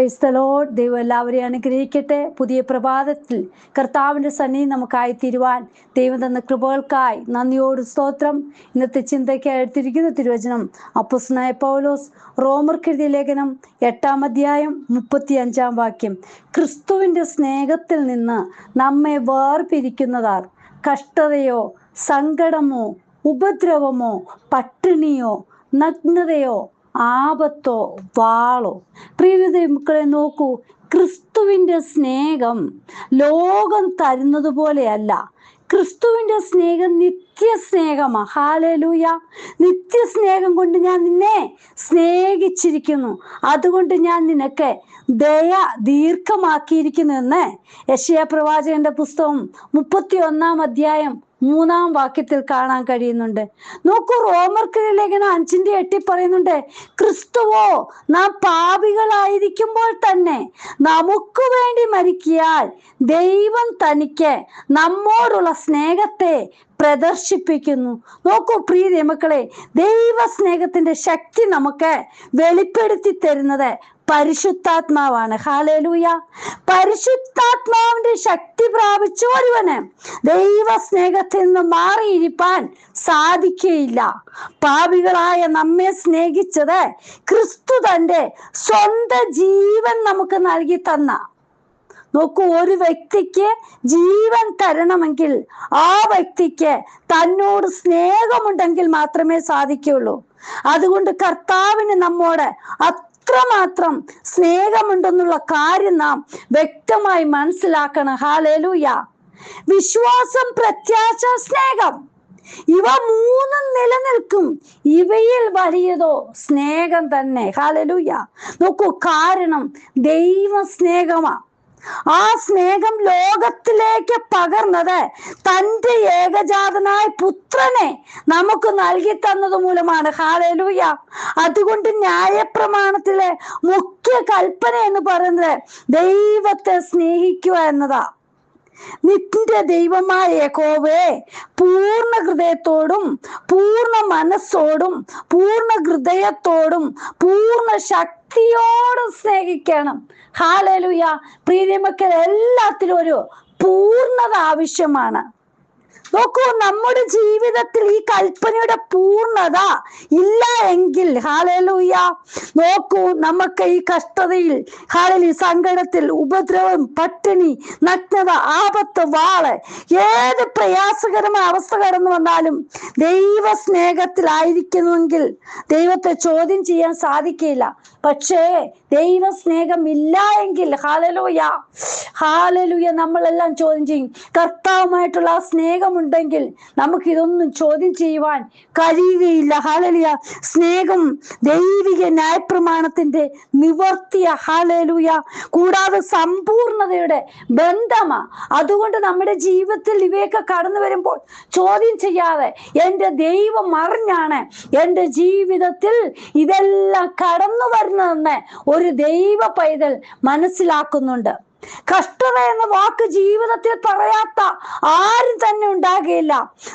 Praise the Lord. ദൈവം എല്ലാവരെയും അനുഗ്രഹിക്കട്ടെ. പുതിയ പ്രഭാതത്തിൽ കർത്താവിൻ്റെ സന്നിധി നമുക്കായി തീരുവാൻ ദൈവം തന്ന കൃപകൾക്കായി നന്ദിയോട് സ്തോത്രം. ഇന്നത്തെ ചിന്തയ്ക്കായി എടുത്തിരിക്കുന്ന തിരുവചനം അപ്പോസ്തലനായ പൗലോസ് റോമർക്കെഴുതിയ ലേഖനം 8-ാം അധ്യായം 35-ാം വാക്യം. ക്രിസ്തുവിൻ്റെ സ്നേഹത്തിൽ നിന്ന് നമ്മെ വേർപിരിക്കുന്നതാർ കഷ്ടതയോ സങ്കടമോ ഉപദ്രവമോ പട്ടിണിയോ നഗ്നതയോ ആപത്തോ വാളോ. പ്രിയ മക്കളെ നോക്കൂ, ക്രിസ്തുവിൻ്റെ സ്നേഹം ലോകം തരുന്നത് പോലെയല്ല. ക്രിസ്തുവിൻ്റെ സ്നേഹം നിത്യസ്നേഹമാണ്. ഹല്ലേലൂയ. നിത്യസ്നേഹം കൊണ്ട് ഞാൻ നിന്നെ സ്നേഹിച്ചിരിക്കുന്നു, അതുകൊണ്ട് ഞാൻ നിനക്ക് ദയ ദീർഘമാക്കിയിരിക്കുന്നു എന്ന് യെശയ്യാ പ്രവാചകന്റെ പുസ്തകം 31-ാം അധ്യായം 3-ാം വാക്യത്തിൽ കാണാൻ കഴിയുന്നുണ്ട്. നോക്കൂ, റോമർക്കെഴുതിയ ലേഖനം 5:8 പറയുന്നുണ്ട്, ക്രിസ്തുവോ നാം പാപികളായിരിക്കുമ്പോൾ തന്നെ നമുക്ക് വേണ്ടി മരിക്കിയാൽ ദൈവം തനിക്ക് നമ്മോടുള്ള സ്നേഹത്തെ പ്രദർശിപ്പിക്കുന്നു. നോക്കൂ പ്രിയ മക്കളെ, ദൈവ സ്നേഹത്തിന്റെ ശക്തി നമുക്ക് വെളിപ്പെടുത്തി തരുന്നത് പരിശുദ്ധാത്മാവാണ്. ഹല്ലേലൂയ. പരിശുദ്ധാത്മാവിന്റെ ശക്തി പ്രാപിച്ച ഒരുവന് ദൈവ സ്നേഹത്തിൽ നിന്ന് മാറിയിരിക്കാൻ സാധിക്കുകയില്ല. പാപികളായ നമ്മെ സ്നേഹിച്ചത് ക്രിസ്തു തന്റെ സ്വന്തം ജീവൻ നമുക്ക് നൽകി തന്ന. നോക്കൂ, ഒരു വ്യക്തിക്ക് ജീവൻ തരണമെങ്കിൽ ആ വ്യക്തിക്ക് തന്നോട് സ്നേഹമുണ്ടെങ്കിൽ മാത്രമേ സാധിക്കുകയുള്ളൂ. അതുകൊണ്ട് കർത്താവിന് നമ്മോട് അത്രമാത്രം സ്നേഹമുണ്ടെന്നുള്ള കാര്യം നാം വ്യക്തമായി മനസ്സിലാക്കണം. ഹല്ലേലൂയ. വിശ്വാസം, പ്രത്യാശ, സ്നേഹം, ഇവ മൂന്നും നിലനിൽക്കും. ഇവയിൽ വലിയതോ സ്നേഹം തന്നെ. ഹല്ലേലൂയ. നോക്കൂ, കാരണം ദൈവ സ്നേഹമാണ്. ആ സ്നേഹം ലോകത്തിലേക്ക് പകർന്നത് തൻ്റെ ഏകജാതനായ പുത്രനെ നമുക്ക് നൽകി തന്നത് മൂലമാണ്. ഹല്ലേലൂയ. അതുകൊണ്ട് ന്യായപ്രമാണത്തിലെ മുഖ്യ കൽപ്പന എന്ന് പറയുന്നത് ദൈവത്തെ സ്നേഹിക്കുക എന്നതാ. നിന്റെ ദൈവമായ യഹോവയെ പൂർണ്ണ ഹൃദയത്തോടും പൂർണ്ണ മനസ്സോടും പൂർണ്ണ ഹൃദയത്തോടും പൂർണ്ണ ശക്തിയോടും സ്നേഹിക്കണം. ഹല്ലേലൂയ. പ്രിയ മക്കളെ, എല്ലാത്തിലും ഒരു പൂർണ്ണത ആവശ്യമാണ്. നോക്കൂ, നമ്മുടെ ജീവിതത്തിൽ ഈ കൽപ്പനയുടെ പൂർണ്ണത ഇല്ല എങ്കിൽ, ഹല്ലേലൂയ, നോക്കൂ, നമുക്ക് ഈ കഷ്ടതയിൽ, ഹല്ലേലൂയ, സങ്കടത്തിൽ, ഉപദ്രവം, പട്ടിണി, നഗ്നത, ആപത്ത്, വാള്, ഏത് പ്രയാസകരമായ അവസ്ഥ കടന്നു വന്നാലും ദൈവ സ്നേഹത്തിലായിരിക്കുന്നുവെങ്കിൽ ദൈവത്തെ ചോദ്യം ചെയ്യാൻ സാധിക്കില്ല. പക്ഷേ ദൈവ സ്നേഹം ഇല്ല എങ്കിൽ, ഹല്ലേലൂയ, ഹല്ലേലൂയ, നമ്മളെല്ലാം ചോദ്യം ചെയ്യും. കർത്താവുമായിട്ടുള്ള ആ സ്നേഹമുണ്ടെങ്കിൽ നമുക്കിതൊന്നും ചോദ്യം ചെയ്യുവാൻ കഴിയുകയില്ല. ഹല്ലേലൂയ. സ്നേഹം ദൈവിക ന്യായപ്രമാണത്തിന്റെ നിവർത്തിയ. ഹല്ലേലൂയ. കൂടാതെ സമ്പൂർണതയുടെ ബന്ധമാ. അതുകൊണ്ട് നമ്മുടെ ജീവിതത്തിൽ ഇവയൊക്കെ കടന്നു വരുമ്പോൾ ചോദ്യം ചെയ്യാതെ എൻ്റെ ദൈവം അറിഞ്ഞാണ് എൻ്റെ ജീവിതത്തിൽ ഇതെല്ലാം കടന്നു വരുന്നതെന്ന് ഒരു ദൈവ പൈതൽ മനസ്സിലാക്കുന്നുണ്ട്. കഷ്ടത എന്ന വാക്ക് ജീവിതത്തിൽ പറയാത്ത ആരും തന്നെ ഉണ്ടാകുകയില്ല.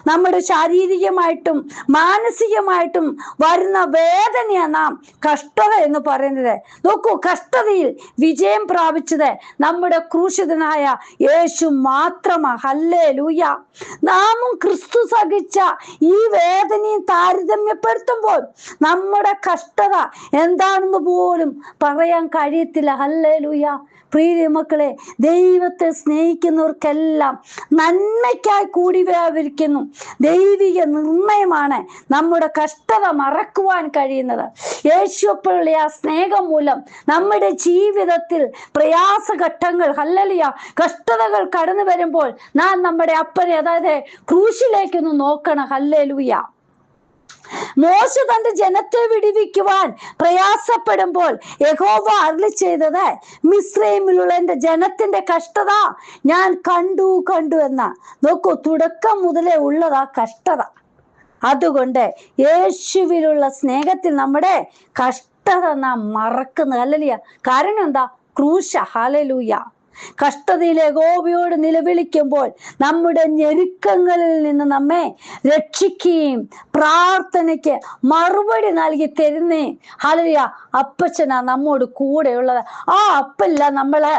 നമ്മുടെ ശാരീരികമായിട്ടും മാനസികമായിട്ടും വരുന്ന വേദനയാണ് നാം കഷ്ടത എന്ന് പറയുന്നത്. നോക്കൂ, കഷ്ടതയിൽ വിജയം പ്രാപിച്ചത് നമ്മുടെ ക്രൂശിതനായ യേശു മാത്രമാണ്. ഹല്ലേലൂയ. നാമും ക്രിസ്തു സഹിച്ച ഈ വേദനയും താരതമ്യപ്പെടുത്തുമ്പോൾ നമ്മുടെ കഷ്ടത എന്താണെന്ന് പോലും പറയാൻ കഴിയത്തില്ല. ഹല്ലേലൂയ. പ്രിയ മക്കളെ, ദൈവത്തെ സ്നേഹിക്കുന്നവർക്കെല്ലാം നന്മയ്ക്കായി കൂടി വ്യാപരിക്കുന്നു. ദൈവിക നിർണയമാണ് നമ്മുടെ കഷ്ടത മറക്കുവാൻ കഴിയുന്നത്. യേശുവിലുള്ള ആ സ്നേഹം മൂലം നമ്മുടെ ജീവിതത്തിൽ പ്രയാസഘട്ടങ്ങൾ, ഹല്ലേലൂയ, കഷ്ടതകൾ കടന്നു വരുമ്പോൾ നാം നമ്മുടെ അപ്പനെ, അതായത് ക്രൂശിലേക്കൊന്ന് നോക്കണം. ഹല്ലേലൂയ. മോശ തന്റെ ജനത്തെ വിടുവിക്കുവാൻ പ്രയാസപ്പെടുമ്പോൾ യഹോവ അരുളി ചെയ്തത്, മിസ്രൈമിലുള്ള എൻ്റെ ജനത്തിന്റെ കഷ്ടത ഞാൻ കണ്ടു എന്ന. നോക്കൂ, തുടക്കം മുതലേ ഉള്ളതാ കഷ്ടത. അതുകൊണ്ട് യേശുവിലുള്ള സ്നേഹത്തിൽ നമ്മുടെ കഷ്ടത നാം മറക്കുന്നു. ഹല്ലേലൂയ. കാരണം എന്താ? ക്രൂശ. ഹല്ലേലൂയ. കഷ്ടതയിൽ യഹോവയോട് നിലവിളിക്കുമ്പോൾ നമ്മുടെ ഞെരുക്കങ്ങളിൽ നിന്ന് നമ്മെ രക്ഷിക്കുകയും പ്രാർത്ഥനയ്ക്ക് മറുപടി നൽകി തരുന്നേ ഹല്ലേലൂയ അപ്പച്ചനാ നമ്മോട് കൂടെയുള്ളത്. ആ അപ്പല്ല നമ്മള്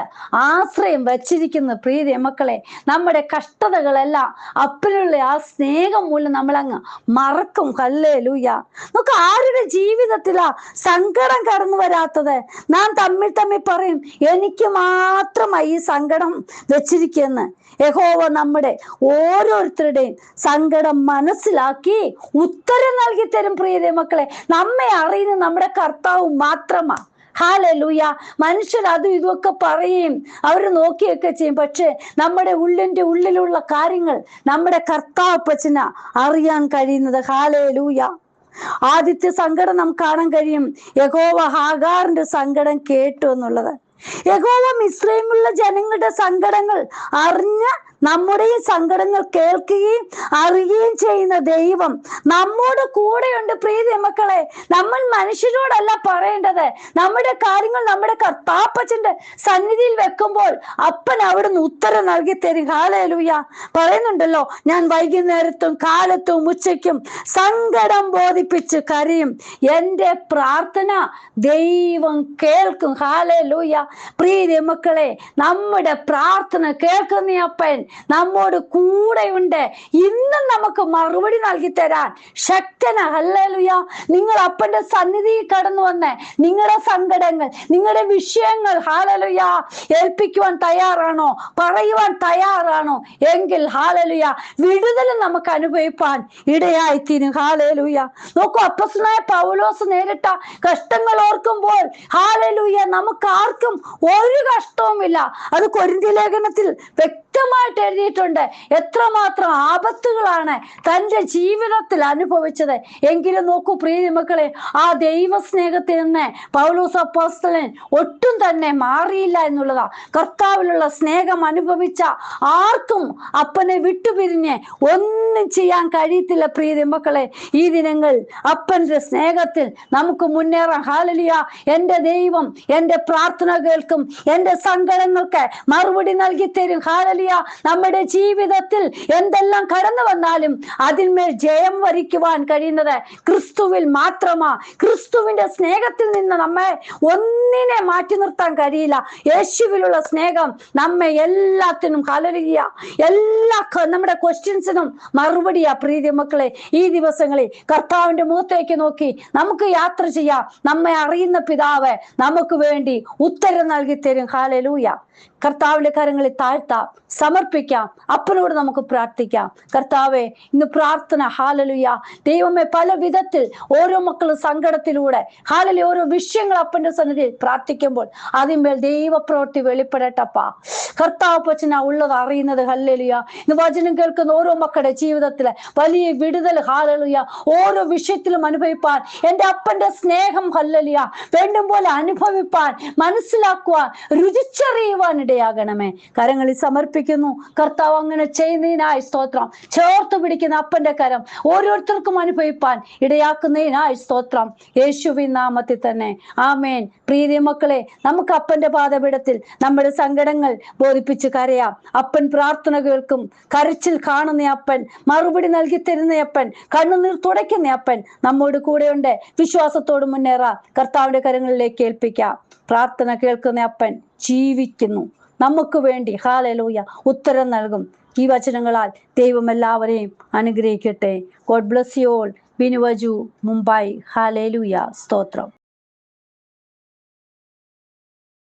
ആശ്രയം വച്ചിരിക്കുന്ന പ്രിയ മക്കളെ. നമ്മുടെ കഷ്ടതകളെല്ലാം അപ്പനുള്ള ആ സ്നേഹം മൂലം നമ്മളങ്ങ് മറക്കും. ഹല്ലേലൂയ. നമുക്ക് ആരുടെ ജീവിതത്തിലാ സങ്കടം കടന്നു വരാത്തത്? നാം തമ്മിൽ പറയും, എനിക്ക് മാത്രമായി ഈ സങ്കടം വെച്ചിരിക്കുന്ന്. യഹോവ നമ്മുടെ ഓരോരുത്തരുടെയും സങ്കടം മനസ്സിലാക്കി ഉത്തരം നൽകി തരും. പ്രിയ മക്കളെ, നമ്മെ അറിയുന്ന നമ്മുടെ കർത്താവ് മാത്രമാ. ഹല്ലേലൂയ. മനുഷ്യർ അതും ഇതൊക്കെ പറയും, അവര് നോക്കിയൊക്കെ ചെയ്യും. പക്ഷെ നമ്മുടെ ഉള്ളിലുള്ള കാര്യങ്ങൾ നമ്മുടെ കർത്താവപ്പച്ചന അറിയാൻ കഴിയുന്നത്. ഹല്ലേലൂയ. ആദ്യത്തെ സങ്കടം നമുക്ക് കാണാൻ കഴിയും. യഹോവ ഹാഗാറിന്റെ സങ്കടം കേട്ടു എന്നുള്ളത്. യഹോവ മിസ്രൈമിലുള്ള ജനങ്ങളുടെ സങ്കടങ്ങൾ അറിഞ്ഞ് നമ്മുടെ ഈ സങ്കടങ്ങൾ കേൾക്കുകയും അറിയുകയും ചെയ്യുന്ന ദൈവം നമ്മോട് കൂടെയുണ്ട്. പ്രിയ മക്കളെ, നമ്മൾ മനുഷ്യരോടല്ല പറയേണ്ടത്. നമ്മുടെ കാര്യങ്ങൾ നമ്മുടെ കർത്താപ്പച്ചന്റെ സന്നിധിയിൽ വെക്കുമ്പോൾ അപ്പൻ അവിടുന്ന് ഉത്തരം നൽകി തരും. ഹല്ലേലൂയ. പറയുന്നുണ്ടല്ലോ, ഞാൻ വൈകുന്നേരത്തും കാലത്തും ഉച്ചയ്ക്കും സങ്കടം ബോധിപ്പിച്ച് കരയും, എൻ്റെ പ്രാർത്ഥന ദൈവം കേൾക്കും. ഹല്ലേലൂയ. പ്രിയ മക്കളെ, നമ്മുടെ പ്രാർത്ഥന കേൾക്കുന്ന അപ്പൻ നമ്മോട് കൂടെയുണ്ട്. ഇന്നും നമുക്ക് മറുപടി നൽകി തരാൻ ശക്തന. ഹല്ലേലൂയ. നിങ്ങൾ അപ്പന്റെ സന്നിധിയിൽ കടന്നു വന്ന് നിങ്ങളുടെ സങ്കടങ്ങൾ, നിങ്ങളുടെ വിഷയങ്ങൾ ഹല്ലേലൂയ ഏൽപ്പിക്കുവാൻ തയ്യാറാണോ? പറയുവാൻ തയ്യാറാണോ? എങ്കിൽ ഹല്ലേലൂയ വിടുതൽ നമുക്ക് അനുഭവിപ്പാൻ ഇടയായിത്തീരും. ഹല്ലേലൂയ. നോക്കൂ, അപ്പോസ്തലനായ പൗലോസ് നേരിട്ട കഷ്ടങ്ങൾ ഓർക്കുമ്പോൾ ഹല്ലേലൂയ നമുക്ക് ആർക്കും ഒരു കഷ്ടവുമില്ല. അത് കൊരിന്ത്യ ലേഖനത്തിൽ വ്യക്തമായിട്ട് എഴുതിയിട്ടുണ്ട്. എത്രമാത്രം ആപത്തുകളാണ് തന്റെ ജീവിതത്തിൽ അനുഭവിച്ചത്. എങ്കിലും നോക്കൂ പ്രിയ മക്കളെ, ആ ദൈവ സ്നേഹത്തിൽ നിന്ന് പൗലോസ് അപ്പോസ്തലൻ ഒട്ടും തന്നെ മാറിയില്ല എന്നുള്ളതാ. കർത്താവിലുള്ള സ്നേഹം അനുഭവിച്ച ആർക്കും അപ്പനെ വിട്ടുപിരിഞ്ഞ് ഒന്നും ചെയ്യാൻ കഴിയത്തില്ല. പ്രിയ മക്കളെ, ഈ ദിനങ്ങൾ അപ്പന്റെ സ്നേഹത്തിൽ നമുക്ക് മുന്നേറാം. ഹല്ലേലൂയ. എൻ്റെ ദൈവം എൻ്റെ പ്രാർത്ഥന കേൾക്കും, എൻ്റെ സങ്കടങ്ങൾക്ക് മറുപടി നൽകി തരും. ഹല്ലേലൂയ. നമ്മുടെ ജീവിതത്തിൽ എന്തെല്ലാം കടന്നു വന്നാലും അതിന്മേൽ ജയം വരിക്കുവാൻ കഴിയുന്നത് ക്രിസ്തുവിൽ മാത്രമാ. ക്രിസ്തുവിന്റെ സ്നേഹത്തിൽ നിന്ന് നമ്മെ ഒന്നിനെ മാറ്റി നിർത്താൻ കഴിയില്ല. യേശുവിലുള്ള സ്നേഹം നമ്മെ എല്ലാത്തിനും ഹല്ലേലൂയ എല്ലാ നമ്മുടെ ക്വസ്റ്റ്യൻസിനും മറുപടിയാ. പ്രിയ മക്കളെ, ഈ ദിവസങ്ങളിൽ കർത്താവിന്റെ മുഖത്തേക്ക് നോക്കി നമുക്ക് യാത്ര ചെയ്യാം. നമ്മെ അറിയുന്ന പിതാവ് നമുക്ക് വേണ്ടി ഉത്തരം നൽകി തരും. ഹല്ലേലൂയ. കർത്താവിന്റെ കരങ്ങളിൽ താഴ്ത്താം, സമർപ്പിക്കാം. അപ്പനോട് നമുക്ക് പ്രാർത്ഥിക്കാം. കർത്താവെ, ഇന്ന് പ്രാർത്ഥന ഹല്ലേലൂയ ദൈവമേ പല വിധത്തിൽ ഓരോ മക്കളും സങ്കടത്തിലൂടെ ഹല്ലേലൂയ ഓരോ വിഷയങ്ങൾ അപ്പന്റെ സന്നിധിയിൽ പ്രാർത്ഥിക്കുമ്പോൾ അതിന്മേൽ ദൈവപ്രവൃത്തി വെളിപ്പെടട്ടപ്പാ. കർത്താവ് പച്ചന ഉള്ളത് അറിയുന്നത്. ഹല്ലേലൂയ. ഇന്ന് വചനം കേൾക്കുന്ന ഓരോ മക്കളുടെ ജീവിതത്തില് വലിയ വിടുതൽ ഹല്ലേലൂയ ഓരോ വിഷയത്തിലും അനുഭവിപ്പാൻ എൻ്റെ അപ്പന്റെ സ്നേഹം ഹല്ലേലൂയ വേണ്ടും പോലെ അനുഭവിപ്പാൻ, മനസ്സിലാക്കുവാൻ, രുചിച്ചറിയുവാൻ ഇടയാകണമേ. കരങ്ങളിൽ സമർപ്പിക്കുന്നു. കർത്താവ് അങ്ങനെ ചെയ്യുന്നതിനായി സ്തോത്രം. ചേർത്ത് പിടിക്കുന്ന അപ്പന്റെ കരം ഓരോരുത്തർക്കും അനുഭവിപ്പാൻ ഇടയാക്കുന്നതിനായി സ്തോത്രം. യേശുവിൻ നാമത്തിൽ തന്നെ ആമേൻ. പ്രിയ മക്കളെ, നമുക്ക് അപ്പന്റെ പാദപീഠത്തിൽ നമ്മുടെ സങ്കടങ്ങൾ ബോധിപ്പിച്ച് കരയാം. അപ്പൻ പ്രാർത്ഥന കേൾക്കും. കരച്ചിൽ കാണുന്ന അപ്പൻ, മറുപടി നൽകി തരുന്ന അപ്പൻ, കണ്ണുനീർ തുടയ്ക്കുന്ന അപ്പൻ നമ്മോട് കൂടെയുണ്ട്. വിശ്വാസത്തോട് മുന്നേറാം. കർത്താവിന്റെ കരങ്ങളിലേക്ക് ഏൽപ്പിക്കാം. പ്രാർത്ഥന കേൾക്കുന്ന അപ്പൻ ജീവിക്കുന്നു. നമുക്ക് വേണ്ടി ഹല്ലേലൂയ ഉത്തരം നൽകും. ഈ വചനങ്ങളാൽ ദൈവം എല്ലാവരെയും അനുഗ്രഹിക്കട്ടെ. God bless you all. ബിനുവജു, മുംബൈ. ഹല്ലേലൂയ. സ്തോത്രം.